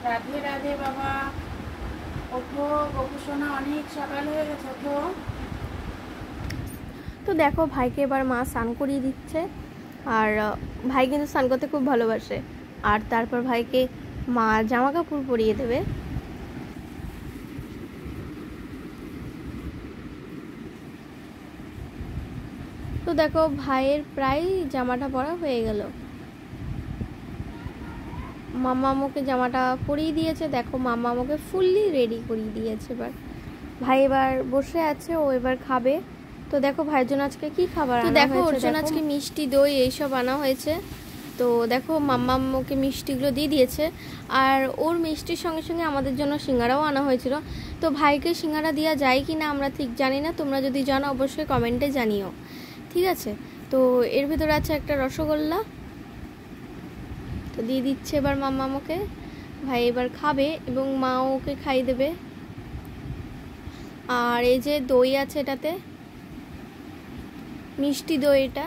রাধে রাধে বাবা, ওঠো গপু সোনা, অনেক সকাল হয়ে গেছে, ওঠো। তো দেখো ভাইকে এবার মা স্নান করিয়ে দিচ্ছে। আর ভাই কিন্তু স্নান করতে খুব ভালোবাসে। আর তারপর ভাইকে মা জামা কাপড় পরিয়ে দেবে। তো দেখো ভাইয়ের প্রায় জামাটা পরা হয়ে গেল। মাম্মা আমাকে জামাটা পরিয়ে দিয়েছে। দেখো মাম্মা আমাকে ফুললি রেডি করিয়ে দিয়েছে। এবার ভাই এবার বসে আছে, ও এবার খাবে। তো দেখো ভাইয়ের জন্য আজকে কি খাবার আনা হয়েছে। দেখো ওর জন্য আজকে মিষ্টি দই এইসব আনা হয়েছে। তো দেখো মাম্মা ওকে মিষ্টিগুলো দিয়ে দিয়েছে। আর ওর মিষ্টির সঙ্গে সঙ্গে আমাদের জন্য সিঙ্গারাও আনা হয়েছিল। তো ভাইকে সিঙ্গারা দেওয়া যায় কি না আমরা ঠিক জানি না, তোমরা যদি জানো অবশ্যই কমেন্টে জানিও, ঠিক আছে। তো এর ভিতরে আছে একটা রসগোল্লা, তো দিয়ে দিচ্ছে এবার মাম্মা আমাকে। ভাই এবার খাবে এবং মা ওকে খাইয়ে দেবে। আর এই যে দই আছে, এটাতে মিষ্টি দই, এটা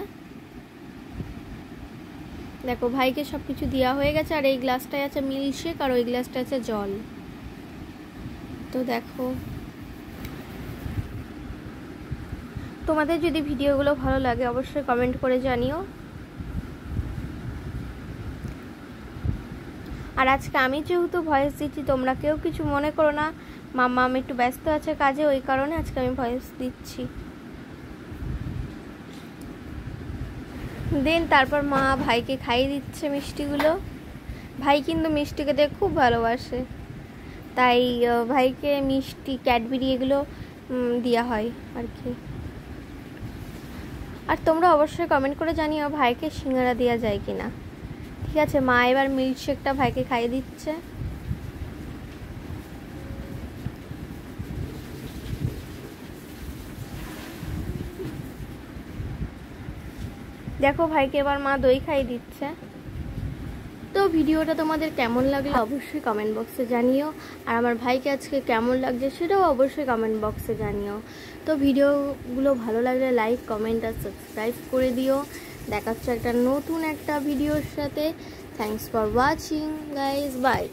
দেখো ভাইকে সব কিছু দেওয়া হয়ে গেছে। আর এই গ্লাসটায় আছে মিল্কশেক, আর ওই গ্লাসটা আছে জল। তো দেখো তোমাদের যদি ভিডিওগুলো ভালো লাগে অবশ্যই কমেন্ট করে জানিও। আর আজকে আমি যেহেতু ভয়েস দিচ্ছি, তোমরা কেউ কিছু মনে করো না, মাম্মা আমি একটু ব্যস্ত আছে কাজে, ওই কারণে আজকে আমি ভয়েস দিচ্ছি। দেন তারপর মা ভাইকে খাইয়ে দিচ্ছে মিষ্টিগুলো। ভাই কিন্তু মিষ্টি খেতে খুব ভালোবাসে, তাই ভাইকে মিষ্টি ক্যাডবেরি এগুলো দেওয়া হয় আর কি। আর তোমরা অবশ্যই কমেন্ট করে জানিও ভাইকে সিঙ্গারা দেওয়া যায় কি না, ঠিক আছে। মা এবার মিল্কশেকটা ভাইকে খাইয়ে দিচ্ছে। দেখো ভাইকে এবার মা দই খাইয়ে দিচ্ছে। তো ভিডিওটা তোমাদের কেমন লাগলো অবশ্যই কমেন্ট বক্সে জানিও। আর আমার ভাইকে আজকে কেমন লাগছে সেটাও অবশ্যই কমেন্ট বক্সে জানিও। তো ভিডিওগুলো ভালো লাগলে লাইক, কমেন্ট আর সাবস্ক্রাইব করে দিও। দেখা হচ্ছে একটা নতুন একটা ভিডিওর সাথে। Thanks for watching guys, by.